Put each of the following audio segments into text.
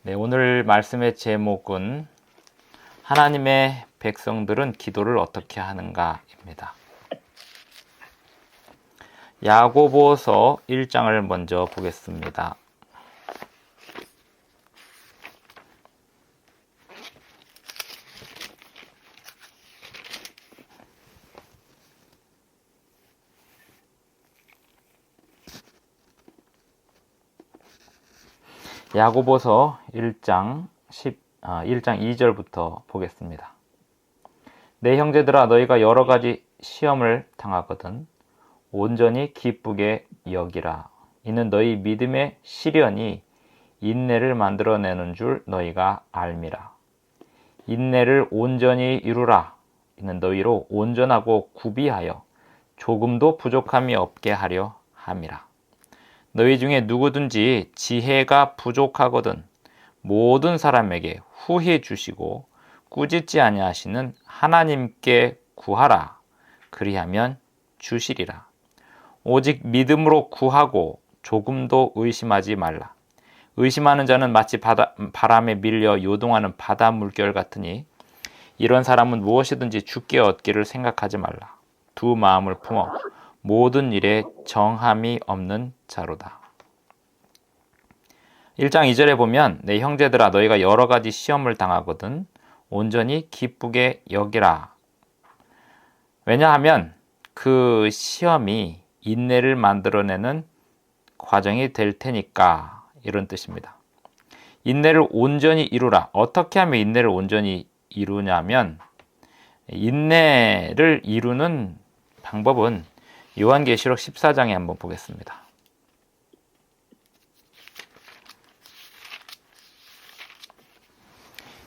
네, 오늘 말씀의 제목은 하나님의 백성들은 기도를 어떻게 하는가입니다. 야고보서 1장을 먼저 보겠습니다. 야고보서 1장 2절부터 보겠습니다. 내 형제들아, 너희가 여러 가지 시험을 당하거든 온전히 기쁘게 여기라. 이는 너희 믿음의 시련이 인내를 만들어내는 줄 너희가 알미라. 인내를 온전히 이루라. 이는 너희로 온전하고 구비하여 조금도 부족함이 없게 하려 함이라. 너희 중에 누구든지 지혜가 부족하거든 모든 사람에게 후히 주시고 꾸짖지 아니하시는 하나님께 구하라. 그리하면 주시리라. 오직 믿음으로 구하고 조금도 의심하지 말라. 의심하는 자는 마치 바람에 밀려 요동하는 바다 물결 같으니 이런 사람은 무엇이든지 주께 얻기를 생각하지 말라. 두 마음을 품어 모든 일에 정함이 없는 자로다. 1장 2절에 보면 내 형제들아, 너희가 여러 가지 시험을 당하거든 온전히 기쁘게 여기라. 왜냐하면 그 시험이 인내를 만들어내는 과정이 될 테니까, 이런 뜻입니다. 인내를 온전히 이루라. 어떻게 하면 인내를 온전히 이루냐면, 인내를 이루는 방법은 요한계시록 14장에 한번 보겠습니다.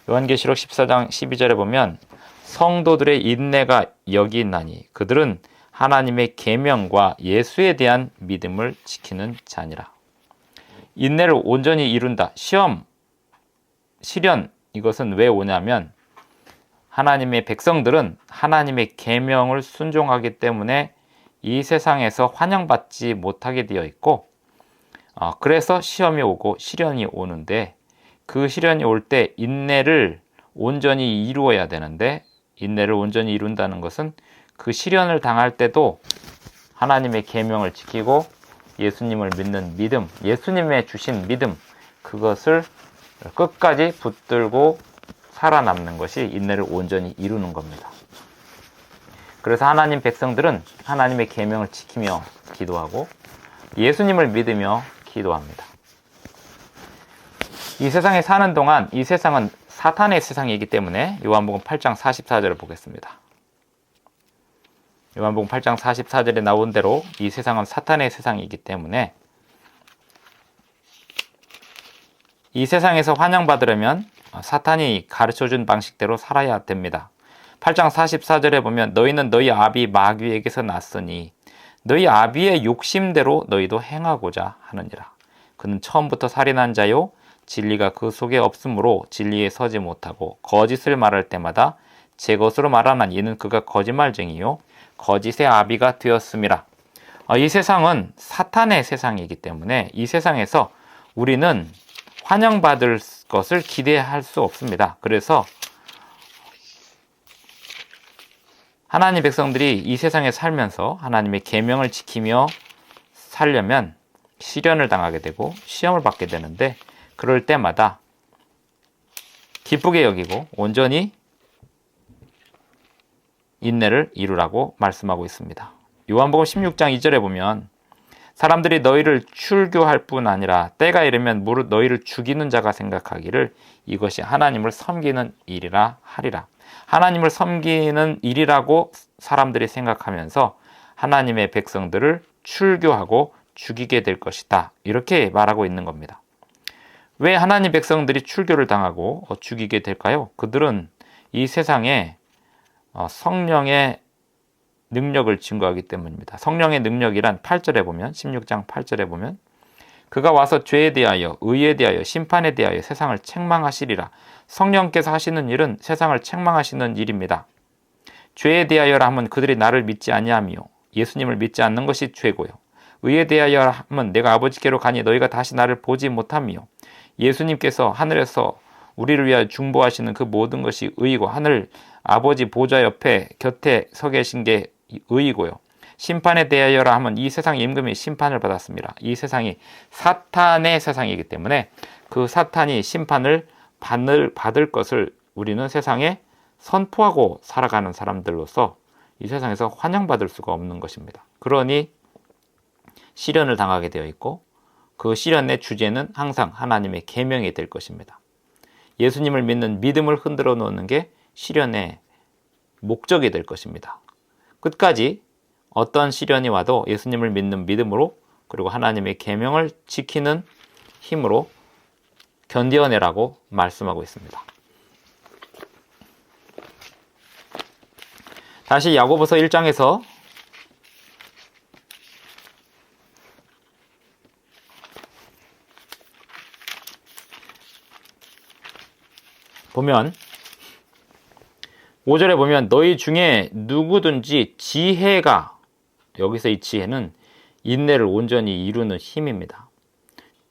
요한계시록 14장 12절에 보면 성도들의 인내가 여기 있나니 그들은 하나님의 계명과 예수에 대한 믿음을 지키는 자니라. 인내를 온전히 이룬다. 시험, 시련, 이것은 왜 오냐면 하나님의 백성들은 하나님의 계명을 순종하기 때문에 이 세상에서 환영받지 못하게 되어 있고, 그래서 시험이 오고 시련이 오는데, 그 시련이 올 때 인내를 온전히 이루어야 되는데, 인내를 온전히 이룬다는 것은 그 시련을 당할 때도 하나님의 계명을 지키고 예수님을 믿는 믿음, 예수님의 주신 믿음, 그것을 끝까지 붙들고 살아남는 것이 인내를 온전히 이루는 겁니다. 그래서 하나님 백성들은 하나님의 계명을 지키며 기도하고 예수님을 믿으며 기도합니다. 이 세상에 사는 동안 이 세상은 사탄의 세상이기 때문에 요한복음 8장 44절을 보겠습니다. 요한복음 8장 44절에 나온 대로 이 세상은 사탄의 세상이기 때문에 이 세상에서 환영받으려면 사탄이 가르쳐준 방식대로 살아야 됩니다. 8장 44절에 보면 너희는 너희 아비 마귀에게서 났으니 너희 아비의 욕심대로 너희도 행하고자 하느니라. 그는 처음부터 살인한 자요 진리가 그 속에 없으므로 진리에 서지 못하고 거짓을 말할 때마다 제 것으로 말하나니 이는 그가 거짓말쟁이요 거짓의 아비가 되었음이라. 이 세상은 사탄의 세상이기 때문에 이 세상에서 우리는 환영받을 것을 기대할 수 없습니다. 그래서 하나님 백성들이 이 세상에 살면서 하나님의 계명을 지키며 살려면 시련을 당하게 되고 시험을 받게 되는데, 그럴 때마다 기쁘게 여기고 온전히 인내를 이루라고 말씀하고 있습니다. 요한복음 16장 2절에 보면 사람들이 너희를 출교할 뿐 아니라 때가 이르면 무릇 너희를 죽이는 자가 생각하기를 이것이 하나님을 섬기는 일이라 하리라. 하나님을 섬기는 일이라고 사람들이 생각하면서 하나님의 백성들을 출교하고 죽이게 될 것이다. 이렇게 말하고 있는 겁니다. 왜 하나님 백성들이 출교를 당하고 죽이게 될까요? 그들은 이 세상에 성령의 능력을 증거하기 때문입니다. 성령의 능력이란 8절에 보면 16장 8절에 보면 그가 와서 죄에 대하여 의에 대하여 심판에 대하여 세상을 책망하시리라. 성령께서 하시는 일은 세상을 책망하시는 일입니다. 죄에 대하여라 하면 그들이 나를 믿지 아니하며 예수님을 믿지 않는 것이 죄고요. 의에 대하여 하면 내가 아버지께로 가니 너희가 다시 나를 보지 못하며 예수님께서 하늘에서 우리를 위하여 중보하시는 그 모든 것이 의이고 하늘 아버지 보좌 옆에 곁에 서 계신 게 의이고요. 심판에 대하여라 하면 이 세상의 임금이 심판을 받았습니다. 이 세상이 사탄의 세상이기 때문에 그 사탄이 심판을 받을 것을 우리는 세상에 선포하고 살아가는 사람들로서 이 세상에서 환영받을 수가 없는 것입니다. 그러니 시련을 당하게 되어 있고 그 시련의 주제는 항상 하나님의 계명이 될 것입니다. 예수님을 믿는 믿음을 흔들어 놓는 게 시련의 목적이 될 것입니다. 끝까지 어떤 시련이 와도 예수님을 믿는 믿음으로 그리고 하나님의 계명을 지키는 힘으로 견뎌내라고 말씀하고 있습니다. 다시 야고보서 1장에서 보면 5절에 보면 너희 중에 누구든지 지혜가, 여기서 이 지혜는 인내를 온전히 이루는 힘입니다.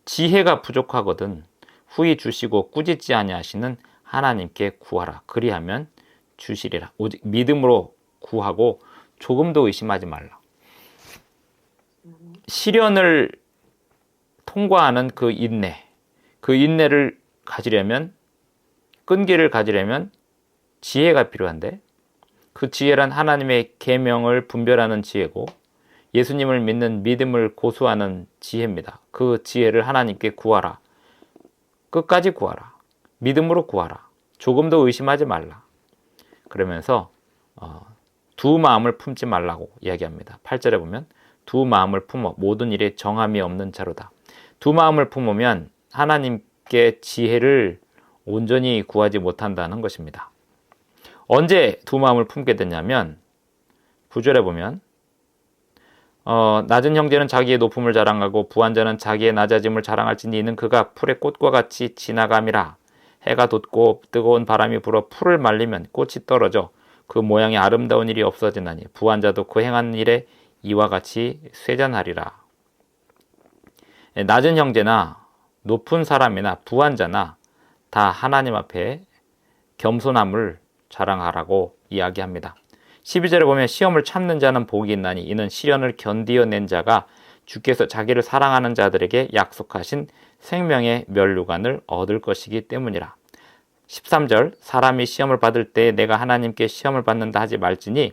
지혜가 부족하거든 후히 주시고 꾸짖지 아니하시는 하나님께 구하라. 그리하면 주시리라. 오직 믿음으로 구하고 조금도 의심하지 말라. 시련을 통과하는 그 인내를 가지려면, 끈기를 가지려면 지혜가 필요한데 그 지혜란 하나님의 계명을 분별하는 지혜고 예수님을 믿는 믿음을 고수하는 지혜입니다. 그 지혜를 하나님께 구하라. 끝까지 구하라. 믿음으로 구하라. 조금도 의심하지 말라. 그러면서 두 마음을 품지 말라고 이야기합니다. 8절에 보면 두 마음을 품어 모든 일에 정함이 없는 자로다. 두 마음을 품으면 하나님께 지혜를 온전히 구하지 못한다는 것입니다. 언제 두 마음을 품게 되냐면 9절에 보면 낮은 형제는 자기의 높음을 자랑하고 부한 자는 자기의 낮아짐을 자랑할지니 이는 그가 풀의 꽃과 같이 지나감이라. 해가 돋고 뜨거운 바람이 불어 풀을 말리면 꽃이 떨어져 그 모양이 아름다운 일이 없어지나니 부한 자도 그 행한 일에 이와 같이 쇠잔하리라. 낮은 형제나 높은 사람이나 부한 자나 다 하나님 앞에 겸손함을 자랑하라고 이야기합니다. 12절에 보면 시험을 참는 자는 복이 있나니 이는 시련을 견디어낸 자가 주께서 자기를 사랑하는 자들에게 약속하신 생명의 면류관을 얻을 것이기 때문이라. 13절 사람이 시험을 받을 때 내가 하나님께 시험을 받는다 하지 말지니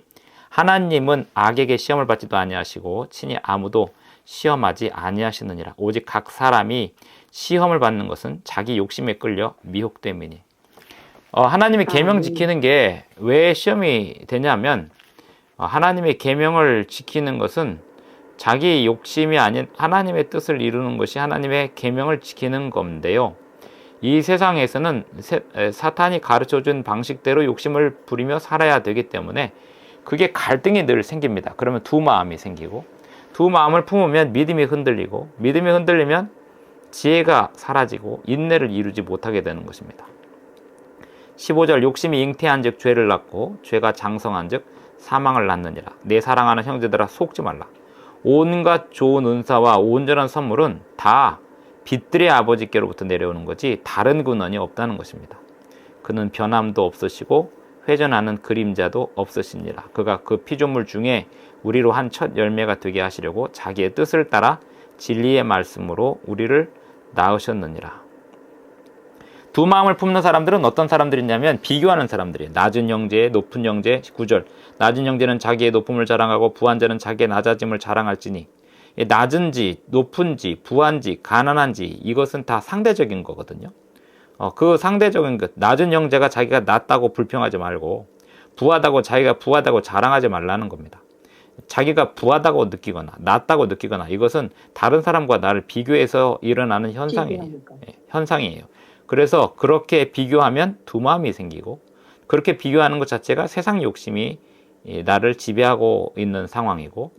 하나님은 악에게 시험을 받지도 아니하시고 친히 아무도 시험하지 아니하시느니라. 오직 각 사람이 시험을 받는 것은 자기 욕심에 끌려 미혹됨이니. 하나님의 계명 지키는 게 왜 시험이 되냐면 하나님의 계명을 지키는 것은 자기 욕심이 아닌 하나님의 뜻을 이루는 것이 하나님의 계명을 지키는 건데요. 이 세상에서는 사탄이 가르쳐준 방식대로 욕심을 부리며 살아야 되기 때문에 그게 갈등이 늘 생깁니다. 그러면 두 마음이 생기고 두 마음을 품으면 믿음이 흔들리고 믿음이 흔들리면 지혜가 사라지고 인내를 이루지 못하게 되는 것입니다. 15절 욕심이 잉태한 즉 죄를 낳고 죄가 장성한 즉 사망을 낳느니라. 내 사랑하는 형제들아 속지 말라. 온갖 좋은 은사와 온전한 선물은 다 빛들의 아버지께로부터 내려오는 거지 다른 근원이 없다는 것입니다. 그는 변함도 없으시고 회전하는 그림자도 없으시니라. 그가 그 피조물 중에 우리로 한 첫 열매가 되게 하시려고 자기의 뜻을 따라 진리의 말씀으로 우리를 낳으셨느니라. 두 마음을 품는 사람들은 어떤 사람들이냐면 비교하는 사람들이에요. 낮은 형제, 높은 형제. 19절 낮은 형제는 자기의 높음을 자랑하고 부한 자는 자기의 낮아짐을 자랑할지니. 낮은지 높은지 부한지 가난한지 이것은 다 상대적인 거거든요. 그 상대적인 것, 낮은 형제가 자기가 낮다고 불평하지 말고 부하다고 자기가 부하다고 자랑하지 말라는 겁니다. 자기가 부하다고 느끼거나 낮다고 느끼거나 이것은 다른 사람과 나를 비교해서 일어나는 현상이에요. 그래서 그렇게 비교하면 두 마음이 생기고 그렇게 비교하는 것 자체가 세상 욕심이 나를 지배하고 있는 상황이고,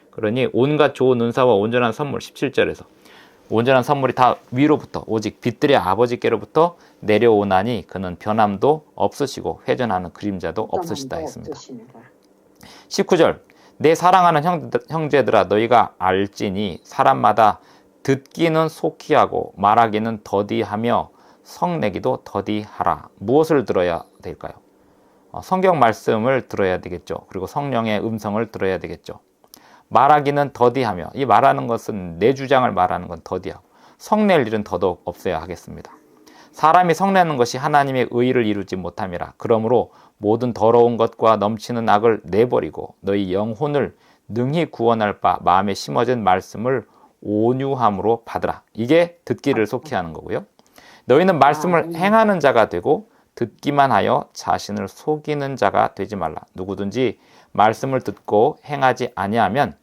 그러니 온갖 좋은 은사와 온전한 선물 17절에서 온전한 선물이 다 위로부터 오직 빛들의 아버지께로부터 내려오나니 그는 변함도 없으시고 회전하는 그림자도 없으시다 했습니다. 19절 내 사랑하는 형제들아 너희가 알지니 사람마다 듣기는 속히 하고 말하기는 더디하며 성내기도 더디하라. 무엇을 들어야 될까요? 성경 말씀을 들어야 되겠죠. 그리고 성령의 음성을 들어야 되겠죠. 말하기는 더디하며, 이 말하는 것은 내 주장을 말하는 건 더디하고, 성낼 일은 더더욱 없어야 하겠습니다. 사람이 성내는 것이 하나님의 의의를 이루지 못함이라. 그러므로 모든 더러운 것과 넘치는 악을 내버리고 너희 영혼을 능히 구원할 바 마음에 심어진 말씀을 온유함으로 받으라. 이게 듣기를 속히 하는 거고요. 너희는 말씀을 행하는 자가 되고 듣기만 하여 자신을 속이는 자가 되지 말라. 누구든지 말씀을 듣고 행하지 아니하면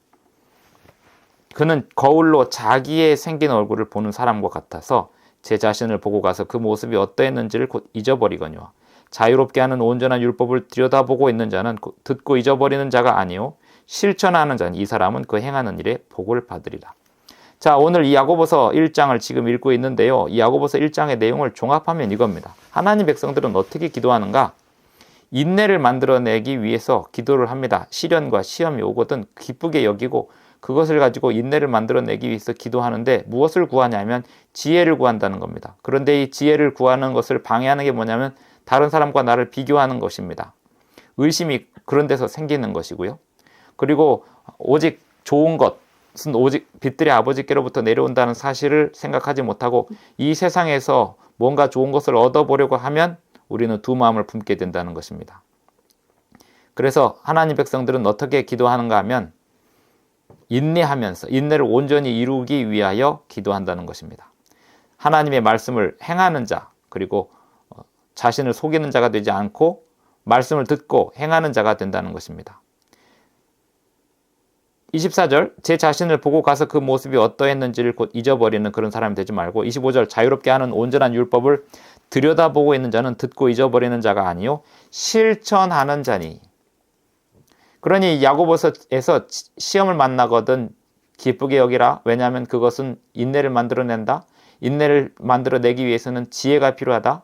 그는 거울로 자기의 생긴 얼굴을 보는 사람과 같아서 제 자신을 보고 가서 그 모습이 어떠했는지를 곧 잊어버리거니와 자유롭게 하는 온전한 율법을 들여다보고 있는 자는 듣고 잊어버리는 자가 아니요 실천하는 자니 이 사람은 그 행하는 일에 복을 받으리라. 자, 오늘 이 야고보서 1장을 지금 읽고 있는데요. 이 야고보서 1장의 내용을 종합하면 이겁니다. 하나님 백성들은 어떻게 기도하는가? 인내를 만들어내기 위해서 기도를 합니다. 시련과 시험이 오거든 기쁘게 여기고 그것을 가지고 인내를 만들어내기 위해서 기도하는데 무엇을 구하냐면 지혜를 구한다는 겁니다. 그런데 이 지혜를 구하는 것을 방해하는 게 뭐냐면 다른 사람과 나를 비교하는 것입니다. 의심이 그런 데서 생기는 것이고요. 그리고 오직 좋은 것은 오직 빛들의 아버지께로부터 내려온다는 사실을 생각하지 못하고 이 세상에서 뭔가 좋은 것을 얻어보려고 하면 우리는 두 마음을 품게 된다는 것입니다. 그래서 하나님 백성들은 어떻게 기도하는가 하면 인내하면서 인내를 온전히 이루기 위하여 기도한다는 것입니다. 하나님의 말씀을 행하는 자, 그리고 자신을 속이는 자가 되지 않고 말씀을 듣고 행하는 자가 된다는 것입니다. 24절, 제 자신을 보고 가서 그 모습이 어떠했는지를 곧 잊어버리는 그런 사람이 되지 말고 25절, 자유롭게 하는 온전한 율법을 들여다보고 있는 자는 듣고 잊어버리는 자가 아니요 실천하는 자니. 그러니 야고보서에서 시험을 만나거든 기쁘게 여기라. 왜냐하면 그것은 인내를 만들어낸다. 인내를 만들어내기 위해서는 지혜가 필요하다.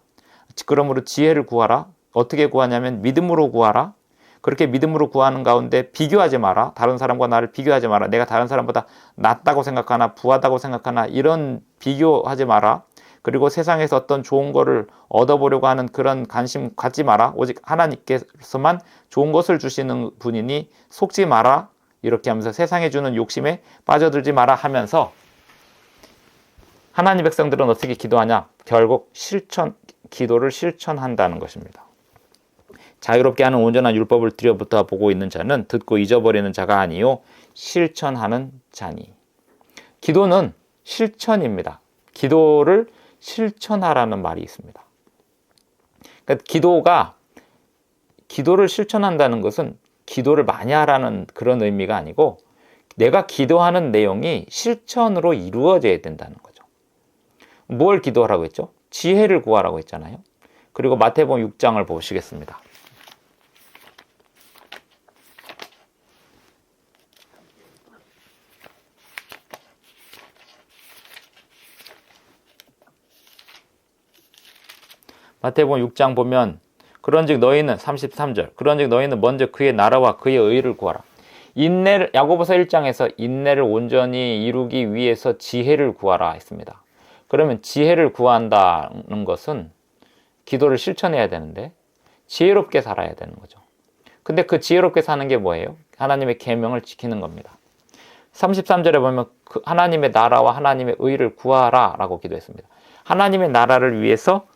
그러므로 지혜를 구하라. 어떻게 구하냐면 믿음으로 구하라. 그렇게 믿음으로 구하는 가운데 비교하지 마라. 다른 사람과 나를 비교하지 마라. 내가 다른 사람보다 낫다고 생각하나 부하다고 생각하나 이런 비교하지 마라. 그리고 세상에서 어떤 좋은 거를 얻어보려고 하는 그런 관심 갖지 마라. 오직 하나님께서만 좋은 것을 주시는 분이니 속지 마라. 이렇게 하면서 세상에 주는 욕심에 빠져들지 마라 하면서 하나님 백성들은 어떻게 기도하냐? 결국 기도를 실천한다는 것입니다. 자유롭게 하는 온전한 율법을 들여부터 보고 있는 자는 듣고 잊어버리는 자가 아니요 실천하는 자니. 기도는 실천입니다. 기도를 실천하라는 말이 있습니다. 그러니까 기도를 실천한다는 것은 기도를 많이 하라는 그런 의미가 아니고 내가 기도하는 내용이 실천으로 이루어져야 된다는 거죠. 뭘 기도하라고 했죠? 지혜를 구하라고 했잖아요. 그리고 마태복음 6장을 보시겠습니다. 마태복음 6장 보면 그런즉 너희는 33절 그런즉 너희는 먼저 그의 나라와 그의 의를 구하라. 야고보서 1장에서 인내를 온전히 이루기 위해서 지혜를 구하라 했습니다. 그러면 지혜를 구한다는 것은 기도를 실천해야 되는데 지혜롭게 살아야 되는 거죠. 근데 그 지혜롭게 사는 게 뭐예요? 하나님의 계명을 지키는 겁니다. 33절에 보면 하나님의 나라와 하나님의 의를 구하라 라고 기도했습니다. 하나님의 나라를 위해서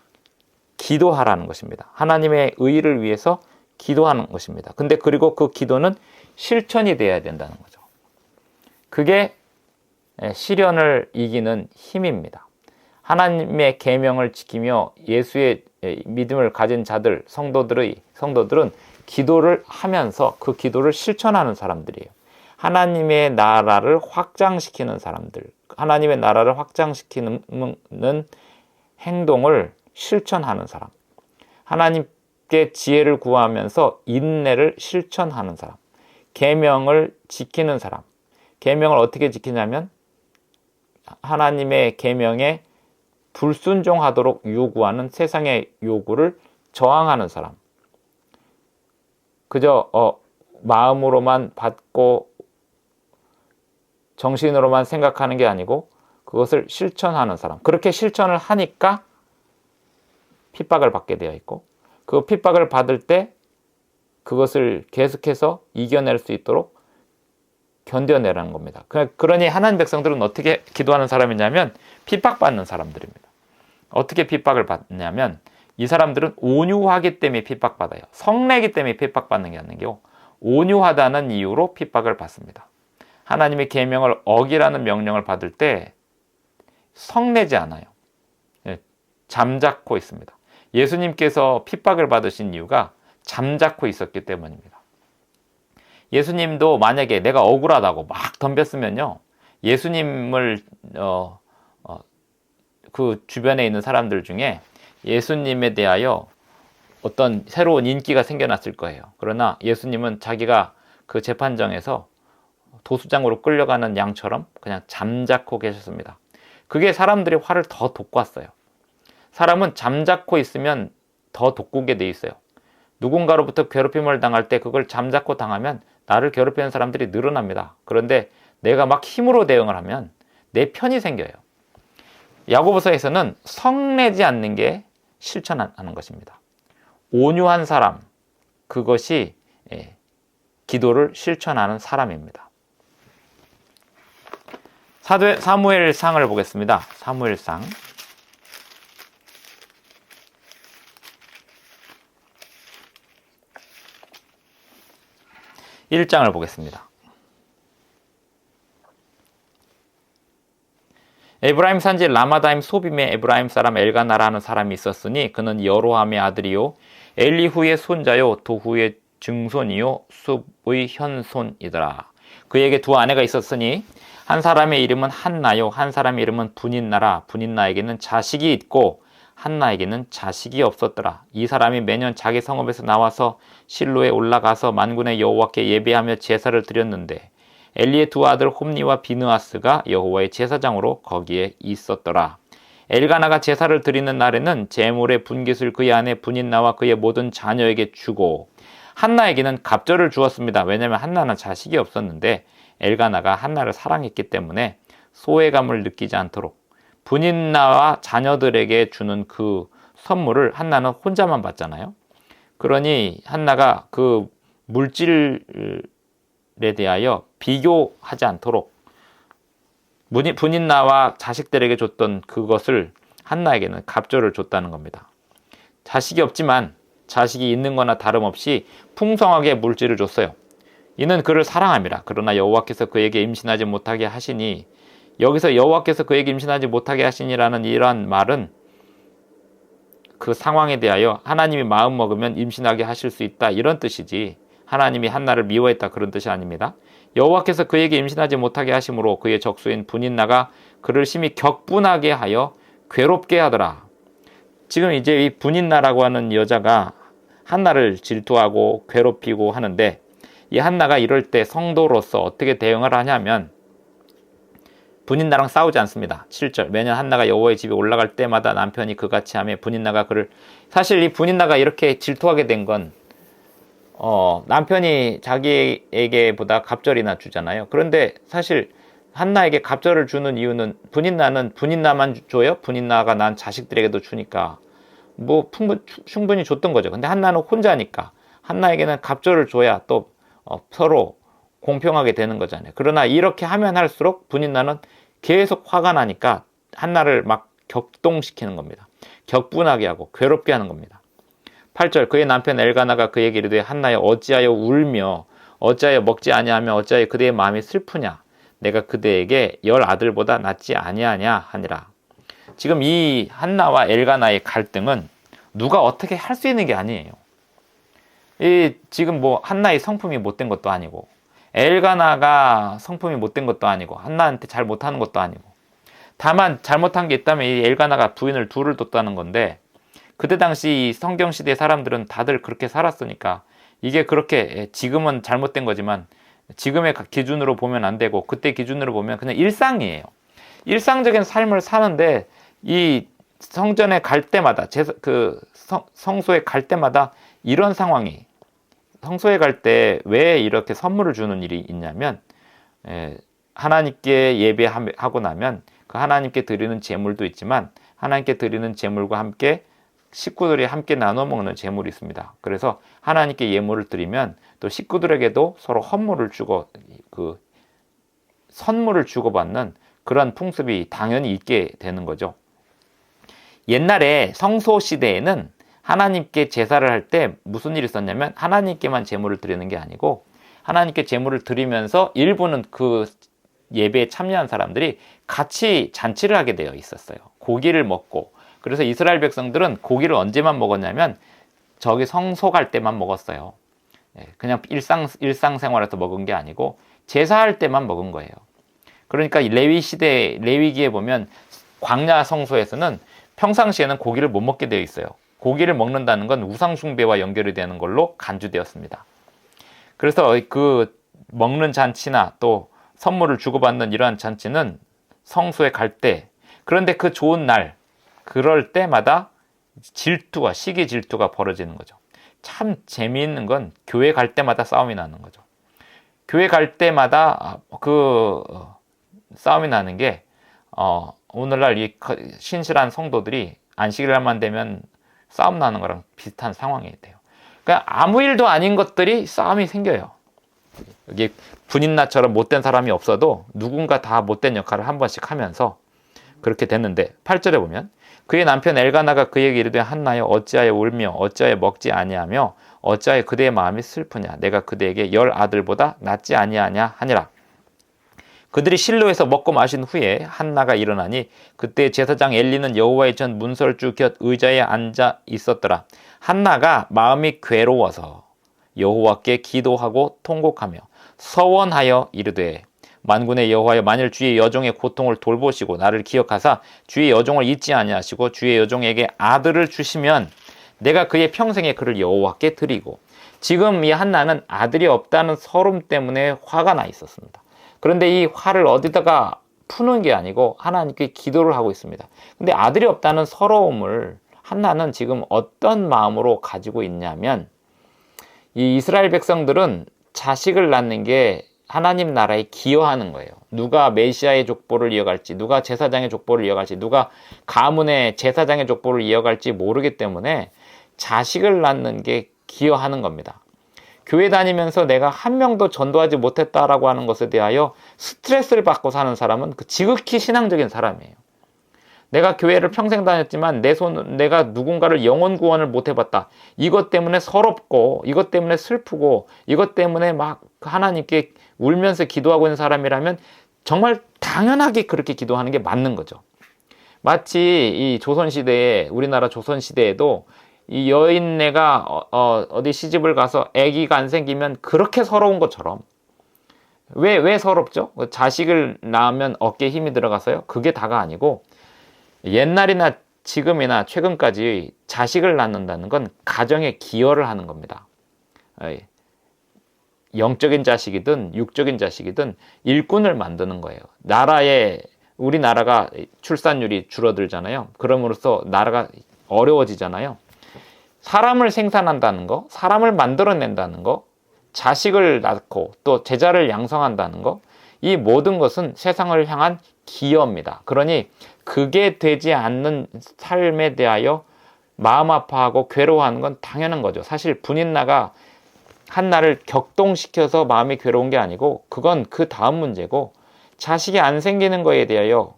기도하라는 것입니다. 하나님의 의를 위해서 기도하는 것입니다. 근데 그리고 그 기도는 실천이 돼야 된다는 거죠. 그게 시련을 이기는 힘입니다. 하나님의 계명을 지키며 예수의 믿음을 가진 자들, 성도들은 기도를 하면서 그 기도를 실천하는 사람들이에요. 하나님의 나라를 확장시키는 사람들, 하나님의 나라를 확장시키는 행동을 실천하는 사람, 하나님께 지혜를 구하면서 인내를 실천하는 사람, 계명을 지키는 사람. 계명을 어떻게 지키냐면 하나님의 계명에 불순종하도록 요구하는 세상의 요구를 저항하는 사람. 그저 마음으로만 받고 정신으로만 생각하는 게 아니고 그것을 실천하는 사람. 그렇게 실천을 하니까 핍박을 받게 되어 있고, 그 핍박을 받을 때 그것을 계속해서 이겨낼 수 있도록 견뎌내라는 겁니다. 그러니 하나님 백성들은 어떻게 기도하는 사람이냐면 핍박받는 사람들입니다. 어떻게 핍박을 받냐면 이 사람들은 온유하기 때문에 핍박받아요. 성내기 때문에 핍박받는 게 아니고 온유하다는 이유로 핍박을 받습니다. 하나님의 계명을 어기라는 명령을 받을 때 성내지 않아요. 잠자코 있습니다. 예수님께서 핍박을 받으신 이유가 잠자코 있었기 때문입니다. 예수님도 만약에 내가 억울하다고 막 덤볐으면요, 예수님을 그 주변에 있는 사람들 중에 예수님에 대하여 어떤 새로운 인기가 생겨났을 거예요. 그러나 예수님은 자기가 그 재판정에서 도수장으로 끌려가는 양처럼 그냥 잠자코 계셨습니다. 그게 사람들의 화를 더 돋궜어요. 사람은 잠자코 있으면 더 돋구게 돼 있어요. 누군가로부터 괴롭힘을 당할 때 그걸 잠자코 당하면 나를 괴롭히는 사람들이 늘어납니다. 그런데 내가 막 힘으로 대응을 하면 내 편이 생겨요. 야고보서에서는 성내지 않는 게 실천하는 것입니다. 온유한 사람, 그것이 기도를 실천하는 사람입니다. 사무엘상을 보겠습니다. 사무엘상 1장을 보겠습니다. 에브라임 산지 라마다임 소빔에 에브라임 사람 엘가나라는 사람이 있었으니 그는 여로함의 아들이요 엘리후의 손자요 도후의 증손이요 숲의 현손이더라. 그에게 두 아내가 있었으니 한 사람의 이름은 한나요 한 사람의 이름은 분인나라. 분인나에게는 자식이 있고 한나에게는 자식이 없었더라. 이 사람이 매년 자기 성읍에서 나와서 실로에 올라가서 만군의 여호와께 예배하며 제사를 드렸는데 엘리의 두 아들 홈니와 비느하스가 여호와의 제사장으로 거기에 있었더라. 엘가나가 제사를 드리는 날에는 제물의 분깃을 그의 아내 분인나와 그의 모든 자녀에게 주고 한나에게는 갑절을 주었습니다. 왜냐하면 한나는 자식이 없었는데 엘가나가 한나를 사랑했기 때문에 소외감을 느끼지 않도록 분인나와 자녀들에게 주는 그 선물을 한나는 혼자만 받잖아요. 그러니 한나가 그 물질에 대하여 비교하지 않도록 분인나와 자식들에게 줬던 그것을 한나에게는 갑절을 줬다는 겁니다. 자식이 없지만 자식이 있는 거나 다름없이 풍성하게 물질을 줬어요. 이는 그를 사랑함이라. 그러나 여호와께서 그에게 임신하지 못하게 하시니, 여기서 여호와께서 그에게 임신하지 못하게 하시니라는 이러한 말은 그 상황에 대하여 하나님이 마음 먹으면 임신하게 하실 수 있다 이런 뜻이지, 하나님이 한나를 미워했다 그런 뜻이 아닙니다. 여호와께서 그에게 임신하지 못하게 하심으로 그의 적수인 분인나가 그를 심히 격분하게 하여 괴롭게 하더라. 지금 이제 이 분인나라고 하는 여자가 한나를 질투하고 괴롭히고 하는데, 이 한나가 이럴 때 성도로서 어떻게 대응을 하냐면 분인나랑 싸우지 않습니다. 7절 매년 한나가 여호와의 집에 올라갈 때마다 남편이 그같이 하며 분인나가 그를, 사실 이 분인나가 이렇게 질투하게 된 건 남편이 자기에게보다 갑절이나 주잖아요. 그런데 사실 한나에게 갑절을 주는 이유는 분인나는 분인나만 줘요? 분인나가 난 자식들에게도 주니까 뭐 충분히 줬던 거죠. 근데 한나는 혼자니까 한나에게는 갑절을 줘야 또 서로 공평하게 되는 거잖아요. 그러나 이렇게 하면 할수록 분인나는 계속 화가 나니까 한나를 막 격동시키는 겁니다. 격분하게 하고 괴롭게 하는 겁니다. 8절 그의 남편 엘가나가 그에게 이르되 한나여 어찌하여 울며 어찌하여 먹지 아니하며 어찌하여 그대의 마음이 슬프냐, 내가 그대에게 10 아들보다 낫지 아니하냐 하니라. 지금 이 한나와 엘가나의 갈등은 누가 어떻게 할 수 있는 게 아니에요. 지금 뭐 한나의 성품이 못된 것도 아니고 엘가나가 성품이 못된 것도 아니고 한나한테 잘 못하는 것도 아니고, 다만 잘못한 게 있다면 이 엘가나가 부인을 둘을 뒀다는 건데, 그때 당시 성경시대 사람들은 다들 그렇게 살았으니까 이게 그렇게 지금은 잘못된 거지만 지금의 기준으로 보면 안 되고 그때 기준으로 보면 그냥 일상이에요. 일상적인 삶을 사는데 이 성전에 갈 때마다 성소에 갈 때마다 이런 상황이, 성소에 갈 때 왜 이렇게 선물을 주는 일이 있냐면 하나님께 예배하고 나면 그 하나님께 드리는 제물도 있지만 하나님께 드리는 제물과 함께 식구들이 함께 나눠 먹는 제물이 있습니다. 그래서 하나님께 예물을 드리면 또 식구들에게도 서로 선물을 주고받는 그런 풍습이 당연히 있게 되는 거죠. 옛날에 성소 시대에는 하나님께 제사를 할 때 무슨 일이 있었냐면 하나님께만 제물을 드리는 게 아니고 하나님께 제물을 드리면서 일부는 그 예배에 참여한 사람들이 같이 잔치를 하게 되어 있었어요. 고기를 먹고. 그래서 이스라엘 백성들은 고기를 언제만 먹었냐면 저기 성소 갈 때만 먹었어요. 그냥 일상생활에서 먹은 게 아니고 제사할 때만 먹은 거예요. 그러니까 레위기에 보면 광야 성소에서는 평상시에는 고기를 못 먹게 되어 있어요. 고기를 먹는다는 건 우상 숭배와 연결이 되는 걸로 간주되었습니다. 그래서 그 먹는 잔치나 또 선물을 주고받는 이러한 잔치는 성소에 갈 때, 그런데 그 좋은 날, 그럴 때마다 시기 질투가 벌어지는 거죠. 참 재미있는 건 교회 갈 때마다 싸움이 나는 거죠. 교회 갈 때마다 싸움이 나는 게 오늘날 이 신실한 성도들이 안식일날만 되면 싸움 나는 거랑 비슷한 상황이 돼요. 그러니까 아무 일도 아닌 것들이 싸움이 생겨요. 이게 분인나처럼 못된 사람이 없어도 누군가 다 못된 역할을 한 번씩 하면서 그렇게 됐는데 8절에 보면 그의 남편 엘가나가 그에게 이르되 한나여 어찌하여 울며 어찌하여 먹지 아니하며 어찌하여 그대의 마음이 슬프냐 내가 그대에게 10 아들보다 낫지 아니하냐 하니라. 그들이 실로에서 먹고 마신 후에 한나가 일어나니 그때 제사장 엘리는 여호와의 전 문설주 곁 의자에 앉아 있었더라. 한나가 마음이 괴로워서 여호와께 기도하고 통곡하며 서원하여 이르되 만군의 여호와여 만일 주의 여종의 고통을 돌보시고 나를 기억하사 주의 여종을 잊지 아니하시고 주의 여종에게 아들을 주시면 내가 그의 평생에 그를 여호와께 드리고. 지금 이 한나는 아들이 없다는 서름 때문에 화가 나 있었습니다. 그런데 이 화를 어디다가 푸는 게 아니고 하나님께 기도를 하고 있습니다. 근데 아들이 없다는 서러움을 한나는 지금 어떤 마음으로 가지고 있냐면 이 이스라엘 백성들은 자식을 낳는 게 하나님 나라에 기여하는 거예요. 누가 메시아의 족보를 이어갈지, 누가 제사장의 족보를 이어갈지, 누가 가문의 제사장의 족보를 이어갈지 모르기 때문에 자식을 낳는 게 기여하는 겁니다. 교회 다니면서 내가 한 명도 전도하지 못했다라고 하는 것에 대하여 스트레스를 받고 사는 사람은 지극히 신앙적인 사람이에요. 내가 교회를 평생 다녔지만 내가 누군가를 영혼 구원을 못 해봤다. 이것 때문에 서럽고 이것 때문에 슬프고 이것 때문에 막 하나님께 울면서 기도하고 있는 사람이라면 정말 당연하게 그렇게 기도하는 게 맞는 거죠. 마치 이 조선시대에 우리나라 조선시대에도 이 여인네가 어디 시집을 가서 아기가 안 생기면 그렇게 서러운 것처럼 왜 서럽죠? 자식을 낳으면 어깨에 힘이 들어가서요? 그게 다가 아니고 옛날이나 지금이나 최근까지 자식을 낳는다는 건 가정에 기여를 하는 겁니다. 영적인 자식이든 육적인 자식이든 일꾼을 만드는 거예요. 우리나라가 출산율이 줄어들잖아요. 그럼으로써 나라가 어려워지잖아요. 사람을 생산한다는 거, 사람을 만들어낸다는 거, 자식을 낳고 또 제자를 양성한다는 거, 이 모든 것은 세상을 향한 기여입니다. 그러니 그게 되지 않는 삶에 대하여 마음 아파하고 괴로워하는 건 당연한 거죠. 사실 분인나가 한나를 격동시켜서 마음이 괴로운 게 아니고 그건 그 다음 문제고 자식이 안 생기는 거에 대하여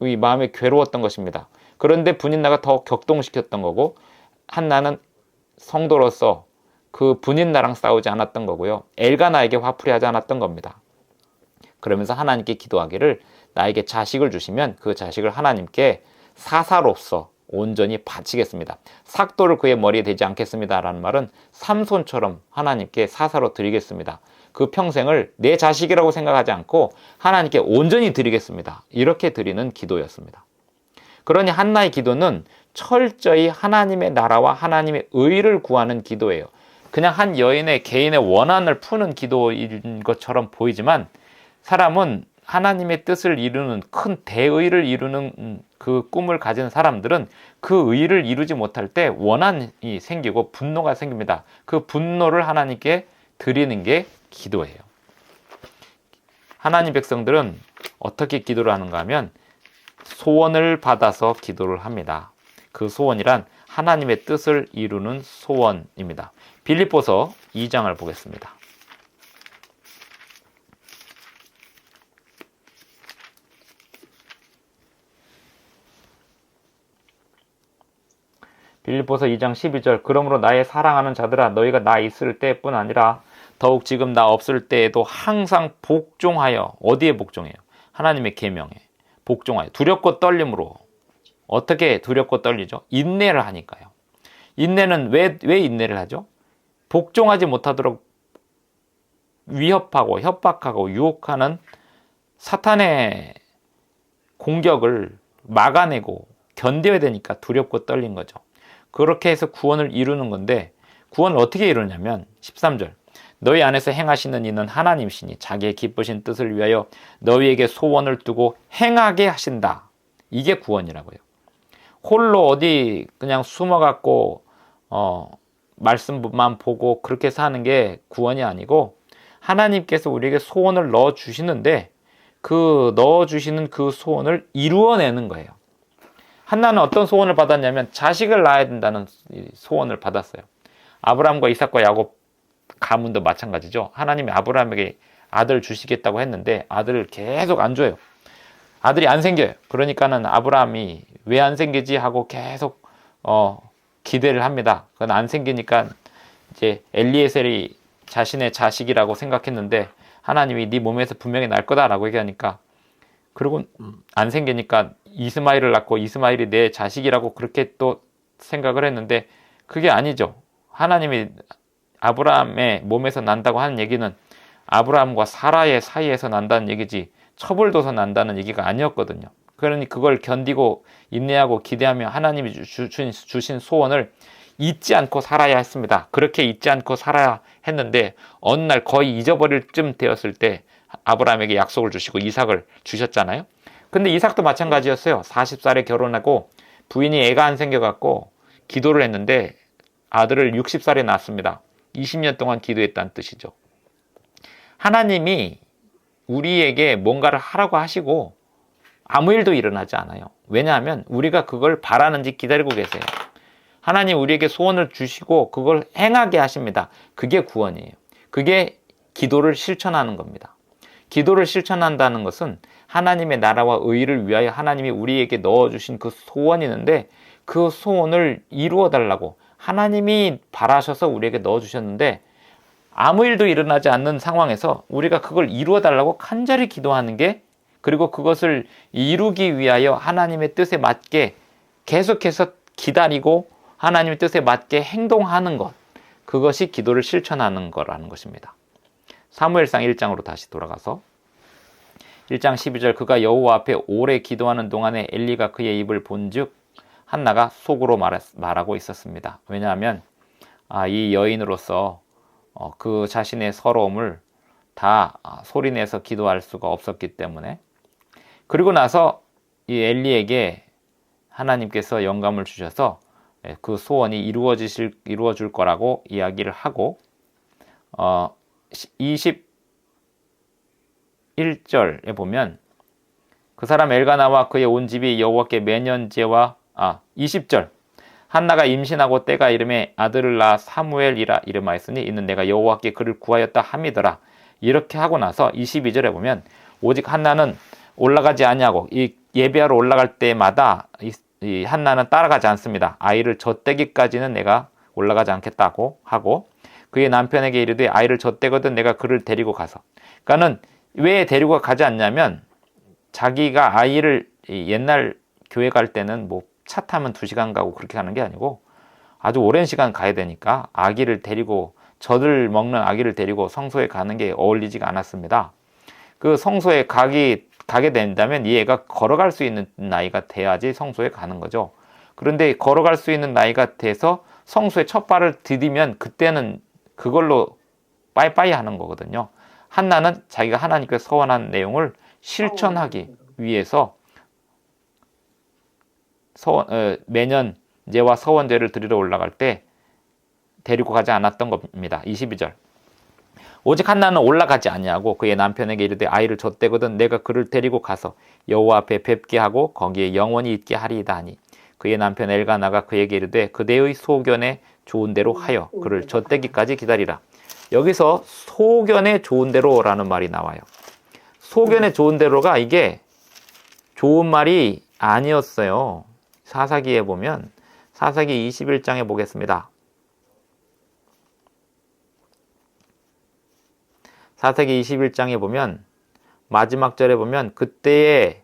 이 마음이 괴로웠던 것입니다. 그런데 분인나가 더 격동시켰던 거고 한나는 성도로서 그 분인나랑 싸우지 않았던 거고요. 엘가나에게 화풀이하지 않았던 겁니다. 그러면서 하나님께 기도하기를 나에게 자식을 주시면 그 자식을 하나님께 사사로서 온전히 바치겠습니다. 삭도를 그의 머리에 대지 않겠습니다 라는 말은 삼손처럼 하나님께 사사로 드리겠습니다. 그 평생을 내 자식이라고 생각하지 않고 하나님께 온전히 드리겠습니다. 이렇게 드리는 기도였습니다. 그러니 한나의 기도는 철저히 하나님의 나라와 하나님의 의를 구하는 기도예요. 그냥 한 여인의 개인의 원한을 푸는 기도인 것처럼 보이지만 사람은 하나님의 뜻을 이루는 큰 대의를 이루는 그 꿈을 가진 사람들은 그 의를 이루지 못할 때 원한이 생기고 분노가 생깁니다. 그 분노를 하나님께 드리는 게 기도예요. 하나님 백성들은 어떻게 기도를 하는가 하면 소원을 받아서 기도를 합니다. 그 소원이란 하나님의 뜻을 이루는 소원입니다. 빌립보서 2장을 보겠습니다. 빌립보서 2장 12절 그러므로 나의 사랑하는 자들아 너희가 나 있을 때뿐 아니라 더욱 지금 나 없을 때에도 항상 복종하여 어디에 복종해요? 하나님의 계명에 복종하여 두렵고 떨림으로 어떻게 두렵고 떨리죠? 인내를 하니까요. 인내는 왜 인내를 하죠? 복종하지 못하도록 위협하고 협박하고 유혹하는 사탄의 공격을 막아내고 견뎌야 되니까 두렵고 떨린 거죠. 그렇게 해서 구원을 이루는 건데 구원을 어떻게 이루냐면 13절 너희 안에서 행하시는 이는 하나님이시니 자기의 기쁘신 뜻을 위하여 너희에게 소원을 두고 행하게 하신다. 이게 구원이라고요. 홀로 어디 그냥 숨어갖고 말씀만 보고 그렇게 사는 게 구원이 아니고 하나님께서 우리에게 소원을 넣어주시는데 그 넣어주시는 그 소원을 이루어내는 거예요. 한나는 어떤 소원을 받았냐면 자식을 낳아야 된다는 소원을 받았어요. 아브라함과 이삭과 야곱 가문도 마찬가지죠. 하나님이 아브라함에게 아들 주시겠다고 했는데 아들을 계속 안 줘요. 아들이 안 생겨요. 그러니까는 아브라함이 왜 안 생기지 하고 계속 기대를 합니다. 그건 안 생기니까 이제 엘리에셀이 자신의 자식이라고 생각했는데 하나님이 네 몸에서 분명히 날 거다라고 얘기하니까 그리고 안 생기니까 이스마엘을 낳고 이스마엘이 내 자식이라고 그렇게 또 생각을 했는데 그게 아니죠. 하나님이 아브라함의 몸에서 난다고 하는 얘기는 아브라함과 사라의 사이에서 난다는 얘기지 첩을 둬서 난다는 얘기가 아니었거든요. 그러니 그걸 견디고 인내하고 기대하며 하나님이 주신 소원을 잊지 않고 살아야 했습니다. 그렇게 잊지 않고 살아야 했는데 어느 날 거의 잊어버릴 쯤 되었을 때 아브라함에게 약속을 주시고 이삭을 주셨잖아요. 근데 이삭도 마찬가지였어요. 40살에 결혼하고 부인이 애가 안 생겨갖고 기도를 했는데 아들을 60살에 낳았습니다. 20년 동안 기도했다는 뜻이죠. 하나님이 우리에게 뭔가를 하라고 하시고 아무 일도 일어나지 않아요. 왜냐하면 우리가 그걸 바라는지 기다리고 계세요. 하나님 우리에게 소원을 주시고 그걸 행하게 하십니다. 그게 구원이에요. 그게 기도를 실천하는 겁니다. 기도를 실천한다는 것은 하나님의 나라와 의를 위하여 하나님이 우리에게 넣어주신 그 소원이 있는데 그 소원을 이루어 달라고 하나님이 바라셔서 우리에게 넣어주셨는데 아무 일도 일어나지 않는 상황에서 우리가 그걸 이루어 달라고 간절히 기도하는 게 그리고 그것을 이루기 위하여 하나님의 뜻에 맞게 계속해서 기다리고 하나님의 뜻에 맞게 행동하는 것 그것이 기도를 실천하는 거라는 것입니다. 사무엘상 1장으로 다시 돌아가서 1장 12절 그가 여호와 앞에 오래 기도하는 동안에 엘리가 그의 입을 본즉 한나가 속으로 말하고 있었습니다. 왜냐하면 이 여인으로서 그 자신의 서러움을 다 소리내서 기도할 수가 없었기 때문에 그리고 나서 이 엘리에게 하나님께서 영감을 주셔서 그 소원이 이루어질 거라고 이야기를 하고 21절에 보면 그 사람 엘가나와 그의 온 집이 여호와께 매년 제와 20절 한나가 임신하고 때가 이름에 아들을 낳아 사무엘이라 이름하였으니 이는 내가 여호와께 그를 구하였다 함이더라. 이렇게 하고 나서 22절에 보면 오직 한나는 올라가지 아니하고 이 예배하러 올라갈 때마다 이 한나는 따라가지 않습니다. 아이를 젖대기까지는 내가 올라가지 않겠다고 하고 그의 남편에게 이르되 아이를 젖대거든 내가 그를 데리고 가서 그러니까는 왜 데리고 가지 않냐면 자기가 아이를 옛날 교회 갈 때는 뭐 차 타면 2시간 가고 그렇게 가는 게 아니고 아주 오랜 시간 가야 되니까 아기를 데리고 젖을 먹는 아기를 데리고 성소에 가는 게 어울리지가 않았습니다. 그 성소에 가게 된다면 이 애가 걸어갈 수 있는 나이가 돼야지 성소에 가는 거죠. 그런데 걸어갈 수 있는 나이가 돼서 성소에 첫 발을 디디면 그때는 그걸로 빠이빠이 하는 거거든요. 한나는 자기가 하나님께 서원한 내용을 실천하기 위해서 매년 제와 서원제를 드리러 올라갈 때 데리고 가지 않았던 겁니다. 22절 오직 한나는 올라가지 아니하고 그의 남편에게 이르되 아이를 줬대거든 내가 그를 데리고 가서 여호와 앞에 뵙게 하고 거기에 영원히 있게 하리이다 하니 그의 남편 엘가나가 그에게 이르되 그대의 소견에 좋은 대로 하여 그를 젖대기까지 기다리라. 여기서 소견에 좋은 대로라는 말이 나와요. 소견에 좋은 대로가 이게 좋은 말이 아니었어요. 사사기에 보면 사사기 21장에 보겠습니다. 사사기 21장에 보면 마지막 절에 보면 그때에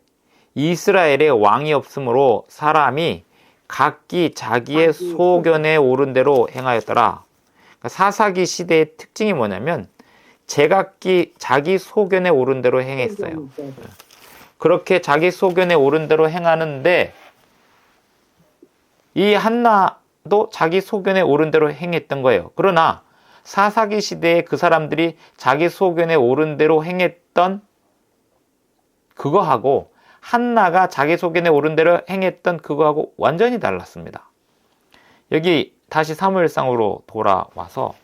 이스라엘에 왕이 없으므로 사람이 각기 자기의 소견에 오른 대로 행하였더라. 그러니까 사사기 시대의 특징이 뭐냐면 제각기 자기 소견에 오른 대로 행했어요. 그렇게 자기 소견에 오른 대로 행하는데 이 한나도 자기 소견에 오른 대로 행했던 거예요. 그러나 사사기 시대에 그 사람들이 자기 소견에 오른 대로 행했던 그거하고 한나가 자기 소견에 오른 대로 행했던 그거하고 완전히 달랐습니다. 여기 다시 사무엘상으로 돌아와서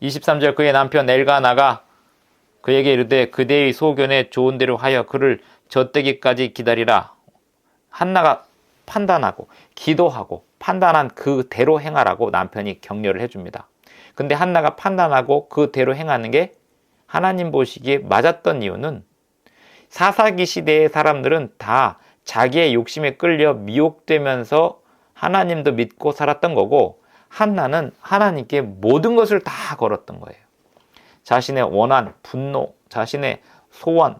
23절 그의 남편 엘가나가 그에게 이르되 그대의 소견에 좋은 대로 하여 그를 젖대기까지 기다리라. 한나가 판단하고 기도하고 판단한 그대로 행하라고 남편이 격려를 해줍니다. 근데 한나가 판단하고 그대로 행하는 게 하나님 보시기에 맞았던 이유는 사사기 시대의 사람들은 다 자기의 욕심에 끌려 미혹되면서 하나님도 믿고 살았던 거고 한나는 하나님께 모든 것을 다 걸었던 거예요. 자신의 원한, 분노, 자신의 소원,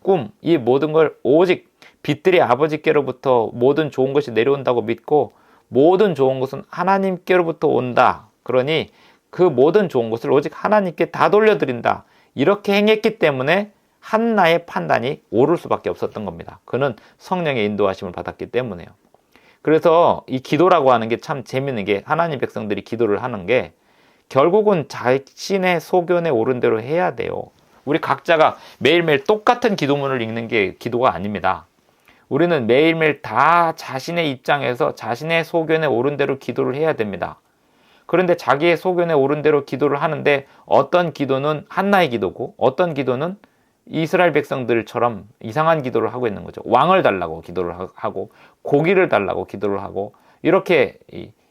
꿈, 이 모든 걸 오직 빛들의 아버지께로부터 모든 좋은 것이 내려온다고 믿고 모든 좋은 것은 하나님께로부터 온다. 그러니 그 모든 좋은 것을 오직 하나님께 다 돌려드린다. 이렇게 행했기 때문에 한나의 판단이 옳을 수밖에 없었던 겁니다. 그는 성령의 인도하심을 받았기 때문에요. 그래서 이 기도라고 하는 게 참 재밌는 게 하나님 백성들이 기도를 하는 게 결국은 자신의 소견에 오른 대로 해야 돼요. 우리 각자가 매일매일 똑같은 기도문을 읽는 게 기도가 아닙니다. 우리는 매일매일 다 자신의 입장에서 자신의 소견에 오른 대로 기도를 해야 됩니다. 그런데 자기의 소견에 오른 대로 기도를 하는데 어떤 기도는 한나의 기도고 어떤 기도는 이스라엘 백성들처럼 이상한 기도를 하고 있는 거죠. 왕을 달라고 기도를 하고 고기를 달라고 기도를 하고 이렇게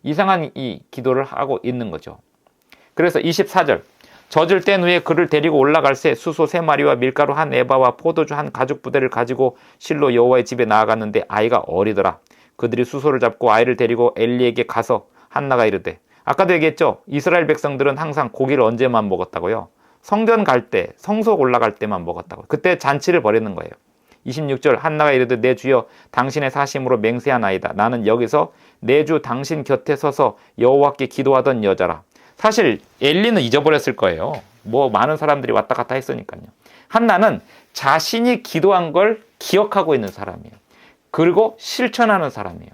이상한 이 기도를 하고 있는 거죠. 그래서 24절 젖을 뗀 후에 그를 데리고 올라갈새 수소 3마리와 밀가루 1에바와 포도주 1가죽부대를 가지고 실로 여호와의 집에 나아갔는데 아이가 어리더라. 그들이 수소를 잡고 아이를 데리고 엘리에게 가서 한나가 이르되 아까도 얘기했죠. 이스라엘 백성들은 항상 고기를 언제만 먹었다고요? 성전 갈 때, 성소 올라갈 때만 먹었다고요. 그때 잔치를 벌이는 거예요. 26절 한나가 이르되 내 주여 당신의 사심으로 맹세하나이다. 나는 여기서 내 주 당신 곁에 서서 여호와께 기도하던 여자라. 사실 엘리는 잊어버렸을 거예요. 뭐 많은 사람들이 왔다 갔다 했으니까요. 한나는 자신이 기도한 걸 기억하고 있는 사람이에요. 그리고 실천하는 사람이에요.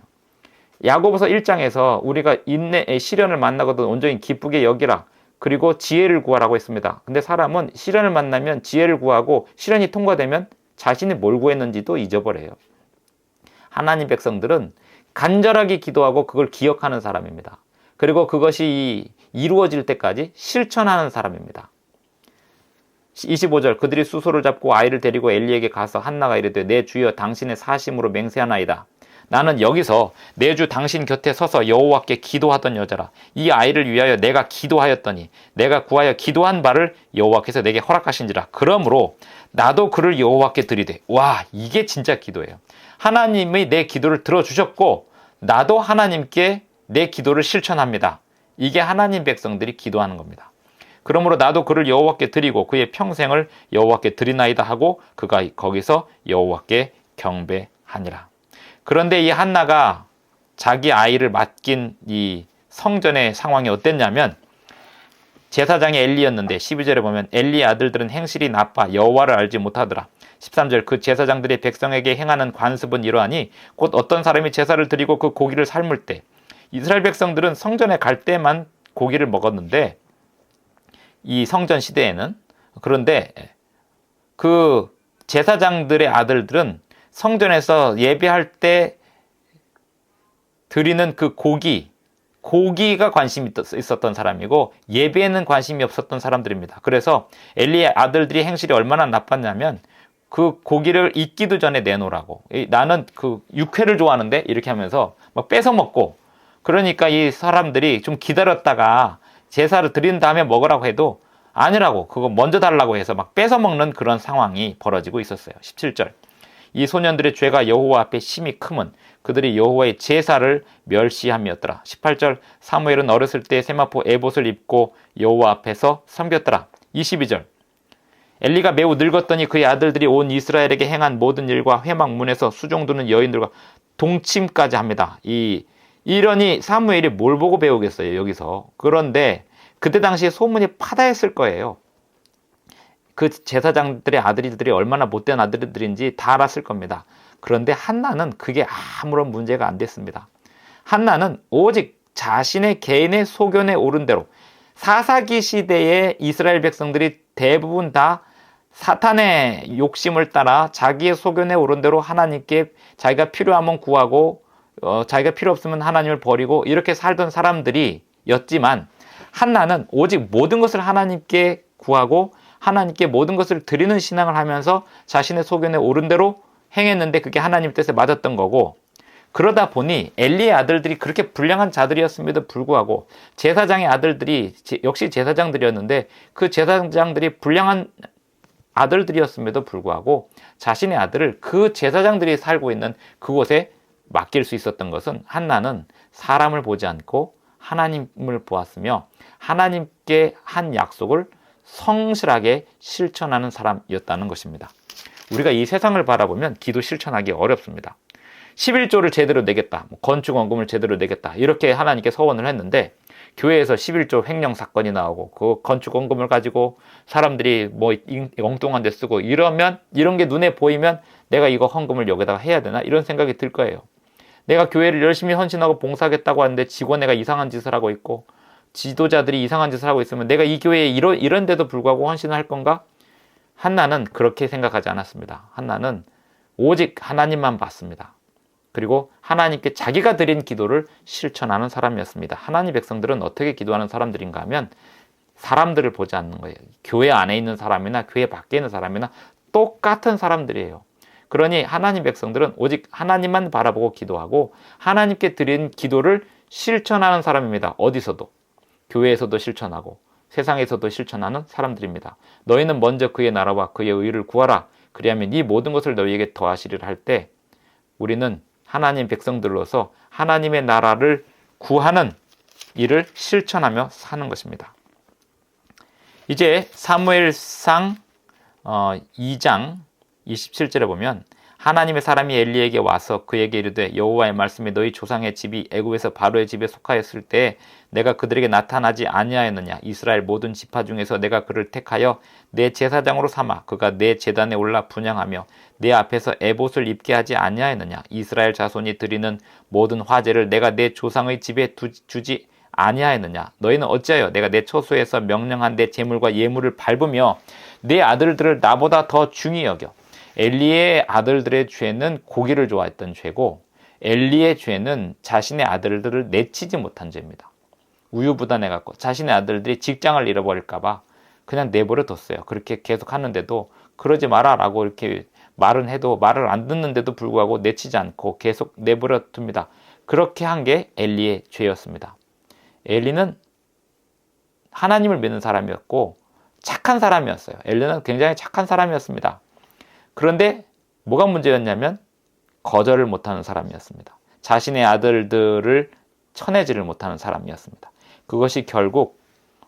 야고보서 1장에서 우리가 시련을 만나거든 온전히 기쁘게 여기라. 그리고 지혜를 구하라고 했습니다. 근데 사람은 시련을 만나면 지혜를 구하고 시련이 통과되면 자신이 뭘 구했는지도 잊어버려요. 하나님 백성들은 간절하게 기도하고 그걸 기억하는 사람입니다. 그리고 그것이 이루어질 때까지 실천하는 사람입니다. 25절 그들이 수소를 잡고 아이를 데리고 엘리에게 가서 한나가 이르되 내 주여 당신의 사심으로 맹세하나이다. 나는 여기서 내 주 당신 곁에 서서 여호와께 기도하던 여자라. 이 아이를 위하여 내가 기도하였더니 내가 구하여 기도한 바를 여호와께서 내게 허락하신지라. 그러므로 나도 그를 여호와께 드리되. 와, 이게 진짜 기도예요. 하나님이 내 기도를 들어주셨고 나도 하나님께 내 기도를 실천합니다. 이게 하나님 백성들이 기도하는 겁니다. 그러므로 나도 그를 여호와께 드리고 그의 평생을 여호와께 드리나이다 하고 그가 거기서 여호와께 경배하니라. 그런데 이 한나가 자기 아이를 맡긴 이 성전의 상황이 어땠냐면 제사장이 엘리였는데 12절에 보면 엘리의 아들들은 행실이 나빠 여호와를 알지 못하더라. 13절 그 제사장들이 백성에게 행하는 관습은 이러하니 곧 어떤 사람이 제사를 드리고 그 고기를 삶을 때 이스라엘 백성들은 성전에 갈 때만 고기를 먹었는데 이 성전 시대에는 그런데 그 제사장들의 아들들은 성전에서 예배할 때 드리는 그 고기가 관심이 있었던 사람이고 예배에는 관심이 없었던 사람들입니다. 그래서 엘리의 아들들이 행실이 얼마나 나빴냐면 그 고기를 익기도 전에 내놓으라고. 나는 그 육회를 좋아하는데 이렇게 하면서 막 뺏어 먹고, 그러니까 이 사람들이 좀 기다렸다가 제사를 드린 다음에 먹으라고 해도 아니라고, 그거 먼저 달라고 해서 막 뺏어 먹는 그런 상황이 벌어지고 있었어요. 17절. 이 소년들의 죄가 여호와 앞에 심히 크면 그들이 여호와의 제사를 멸시함이었더라. 18절. 사무엘은 어렸을 때 세마포 에봇을 입고 여호와 앞에서 섬겼더라. 22절. 엘리가 매우 늙었더니 그의 아들들이 온 이스라엘에게 행한 모든 일과 회막문에서 수종드는 여인들과 동침까지 합니다. 이러니 사무엘이 뭘 보고 배우겠어요, 여기서. 그런데 그때 당시에 소문이 파다했을 거예요. 그 제사장들의 아들들이 얼마나 못된 아들들인지 다 알았을 겁니다. 그런데 한나는 그게 아무런 문제가 안 됐습니다. 한나는 오직 자신의 개인의 소견에 오른 대로, 사사기 시대의 이스라엘 백성들이 대부분 다 사탄의 욕심을 따라 자기의 소견에 오른 대로 하나님께 자기가 필요하면 구하고 자기가 필요 없으면 하나님을 버리고 이렇게 살던 사람들이었지만, 한나는 오직 모든 것을 하나님께 구하고 하나님께 모든 것을 드리는 신앙을 하면서 자신의 소견에 오른 대로 행했는데 그게 하나님 뜻에 맞았던 거고, 그러다 보니 엘리의 아들들이 그렇게 불량한 자들이었음에도 불구하고 제사장의 아들들이 역시 제사장들이었는데 그 제사장들이 불량한 아들들이었음에도 불구하고 자신의 아들을 그 제사장들이 살고 있는 그곳에 맡길 수 있었던 것은, 한나는 사람을 보지 않고 하나님을 보았으며 하나님께 한 약속을 성실하게 실천하는 사람이었다는 것입니다. 우리가 이 세상을 바라보면 기도 실천하기 어렵습니다. 11조를 제대로 내겠다, 건축원금을 제대로 내겠다, 이렇게 하나님께 서원을 했는데 교회에서 11조 횡령 사건이 나오고 그 건축원금을 가지고 사람들이 뭐 엉뚱한 데 쓰고 이러면, 이런 게 눈에 보이면 내가 이거 헌금을 여기다가 해야 되나, 이런 생각이 들 거예요. 내가 교회를 열심히 헌신하고 봉사하겠다고 하는데 직원애가 이상한 짓을 하고 있고 지도자들이 이상한 짓을 하고 있으면 내가 이 교회에 이런 데도 불구하고 헌신을 할 건가? 한나는 그렇게 생각하지 않았습니다. 한나는 오직 하나님만 봤습니다. 그리고 하나님께 자기가 드린 기도를 실천하는 사람이었습니다. 하나님 백성들은 어떻게 기도하는 사람들인가 하면 사람들을 보지 않는 거예요. 교회 안에 있는 사람이나 교회 밖에 있는 사람이나 똑같은 사람들이에요. 그러니 하나님 백성들은 오직 하나님만 바라보고 기도하고 하나님께 드린 기도를 실천하는 사람입니다. 어디서도. 교회에서도 실천하고 세상에서도 실천하는 사람들입니다. 너희는 먼저 그의 나라와 그의 의를 구하라. 그리하면 이 모든 것을 너희에게 더하시리라 할 때, 우리는 하나님 백성들로서 하나님의 나라를 구하는 일을 실천하며 사는 것입니다. 이제 사무엘상 2장 27절에 보면, 하나님의 사람이 엘리에게 와서 그에게 이르되 여호와의 말씀이 너희 조상의 집이 애굽에서 바로의 집에 속하였을 때 내가 그들에게 나타나지 아니하였느냐. 이스라엘 모든 지파 중에서 내가 그를 택하여 내 제사장으로 삼아 그가 내 제단에 올라 분향하며 내 앞에서 에봇을 입게 하지 아니하였느냐. 이스라엘 자손이 드리는 모든 화제를 내가 내 조상의 집에 주지 아니하였느냐. 너희는 어찌하여 내가 내 처소에서 명령한 내 제물과 예물을 밟으며 내 아들들을 나보다 더 중히 여겨. 엘리의 아들들의 죄는 고기를 좋아했던 죄고, 엘리의 죄는 자신의 아들들을 내치지 못한 죄입니다. 우유부단해갖고 자신의 아들들이 직장을 잃어버릴까봐 그냥 내버려 뒀어요. 그렇게 계속 하는데도 그러지 마라 라고 이렇게 말은 해도 말을 안 듣는데도 불구하고 내치지 않고 계속 내버려 둡니다. 그렇게 한 게 엘리의 죄였습니다. 엘리는 하나님을 믿는 사람이었고 착한 사람이었어요. 엘리는 굉장히 착한 사람이었습니다. 그런데 뭐가 문제였냐면 거절을 못하는 사람이었습니다. 자신의 아들들을 쳐내지를 못하는 사람이었습니다. 그것이 결국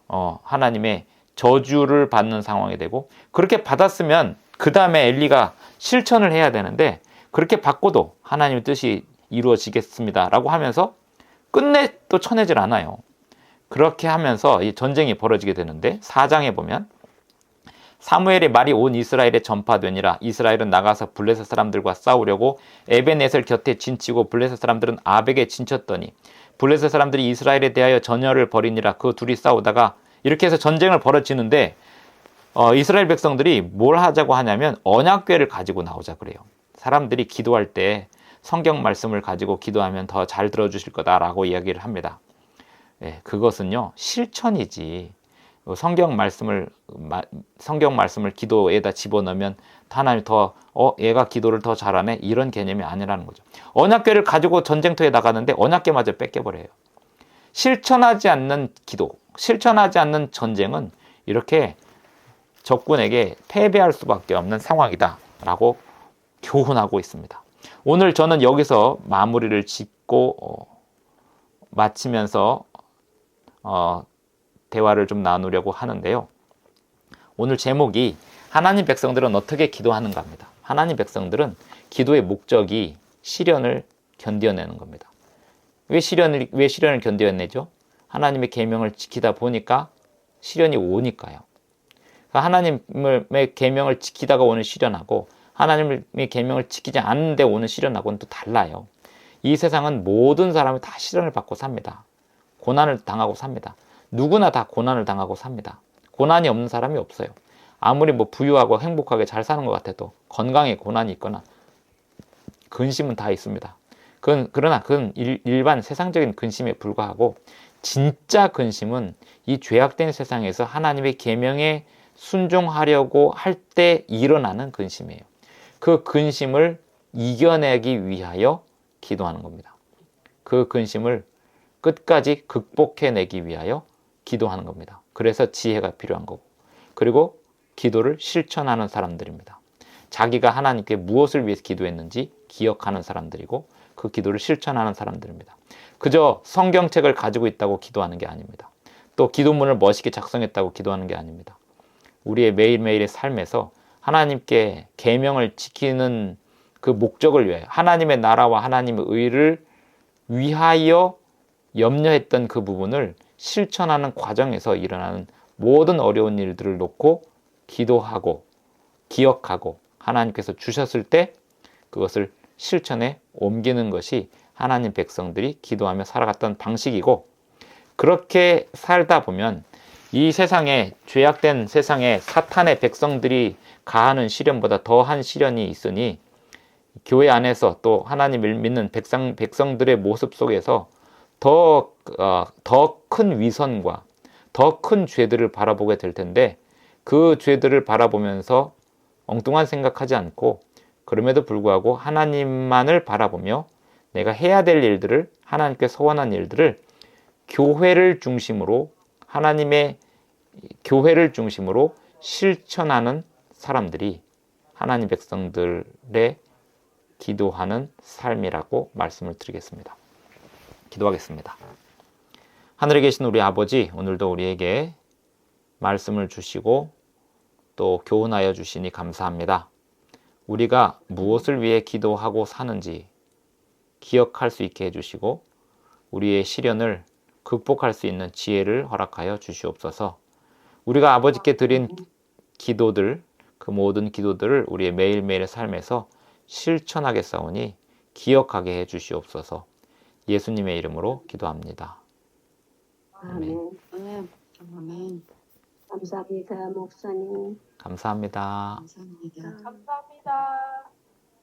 하나님의 저주를 받는 상황이 되고, 그렇게 받았으면 그 다음에 엘리가 실천을 해야 되는데 그렇게 받고도 하나님의 뜻이 이루어지겠습니다 라고 하면서 끝내 또 쳐내질 않아요. 그렇게 하면서 이 전쟁이 벌어지게 되는데, 4장에 보면 사무엘의 말이 온 이스라엘에 전파되니라. 이스라엘은 나가서 블레셋 사람들과 싸우려고 에벤에셀 곁에 진치고 블레셋 사람들은 아벡에 진쳤더니 블레셋 사람들이 이스라엘에 대하여 전열을 벌이니라. 그 둘이 싸우다가 이렇게 해서 전쟁을 벌어지는데 이스라엘 백성들이 뭘 하자고 하냐면 언약궤를 가지고 나오자 그래요. 사람들이 기도할 때 성경 말씀을 가지고 기도하면 더 잘 들어주실 거다라고 이야기를 합니다. 예, 그것은요 실천이지. 성경 말씀을 기도에다 집어넣으면 하나님 얘가 기도를 더 잘하네 이런 개념이 아니라는 거죠. 언약궤를 가지고 전쟁터에 나가는데 언약궤마저 뺏겨버려요. 실천하지 않는 기도, 실천하지 않는 전쟁은 이렇게 적군에게 패배할 수밖에 없는 상황이다라고 교훈하고 있습니다. 오늘 저는 여기서 마무리를 짓고 마치면서 대화를 좀 나누려고 하는데요. 오늘 제목이 하나님 백성들은 어떻게 기도하는가 합니다. 하나님 백성들은 기도의 목적이 시련을 견뎌내는 겁니다. 왜 시련을 견뎌내죠? 하나님의 계명을 지키다 보니까 시련이 오니까요. 하나님의 계명을 지키다가 오는 시련하고 하나님의 계명을 지키지 않는데 오는 시련하고는 또 달라요. 이 세상은 모든 사람이 다 시련을 받고 삽니다. 고난을 당하고 삽니다. 누구나 다 고난을 당하고 삽니다. 고난이 없는 사람이 없어요. 아무리 부유하고 행복하게 잘 사는 것 같아도 건강에 고난이 있거나 근심은 다 있습니다. 그러나 그건 일반 세상적인 근심에 불과하고 진짜 근심은 이 죄악된 세상에서 하나님의 계명에 순종하려고 할 때 일어나는 근심이에요. 그 근심을 이겨내기 위하여 기도하는 겁니다. 그 근심을 끝까지 극복해내기 위하여 기도하는 겁니다. 그래서 지혜가 필요한 거고, 그리고 기도를 실천하는 사람들입니다. 자기가 하나님께 무엇을 위해서 기도했는지 기억하는 사람들이고 그 기도를 실천하는 사람들입니다. 그저 성경책을 가지고 있다고 기도하는 게 아닙니다. 또 기도문을 멋있게 작성했다고 기도하는 게 아닙니다. 우리의 매일매일의 삶에서 하나님께 계명을 지키는 그 목적을 위하여, 하나님의 나라와 하나님의 의를 위하여 염려했던 그 부분을 실천하는 과정에서 일어나는 모든 어려운 일들을 놓고 기도하고 기억하고 하나님께서 주셨을 때 그것을 실천에 옮기는 것이 하나님 백성들이 기도하며 살아갔던 방식이고, 그렇게 살다 보면 이 세상에, 죄악된 세상에 사탄의 백성들이 가하는 시련보다 더한 시련이 있으니 교회 안에서 또 하나님을 믿는 백성들의 모습 속에서 더 큰 위선과 더 큰 죄들을 바라보게 될 텐데, 그 죄들을 바라보면서 엉뚱한 생각하지 않고 그럼에도 불구하고 하나님만을 바라보며 내가 해야 될 일들을, 하나님께 소원한 일들을 교회를 중심으로, 하나님의 교회를 중심으로 실천하는 사람들이 하나님 백성들의 기도하는 삶이라고 말씀을 드리겠습니다. 기도하겠습니다. 하늘에 계신 우리 아버지, 오늘도 우리에게 말씀을 주시고 또 교훈하여 주시니 감사합니다. 우리가 무엇을 위해 기도하고 사는지 기억할 수 있게 해주시고 우리의 시련을 극복할 수 있는 지혜를 허락하여 주시옵소서. 우리가 아버지께 드린 기도들, 그 모든 기도들을 우리의 매일매일의 삶에서 실천하겠사오니 기억하게 해주시옵소서. 예수님의 이름으로 기도합니다. 아멘. 아멘. 감사합니다, 목사님. 감사합니다. 감사합니다.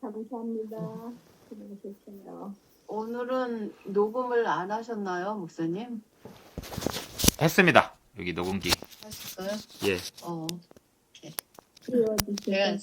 감사합니다. 수고하셨습니다. 오늘은 녹음을 안 하셨나요, 목사님? 했습니다. 여기 녹음기. 하셨어요? 예. 지워주세요.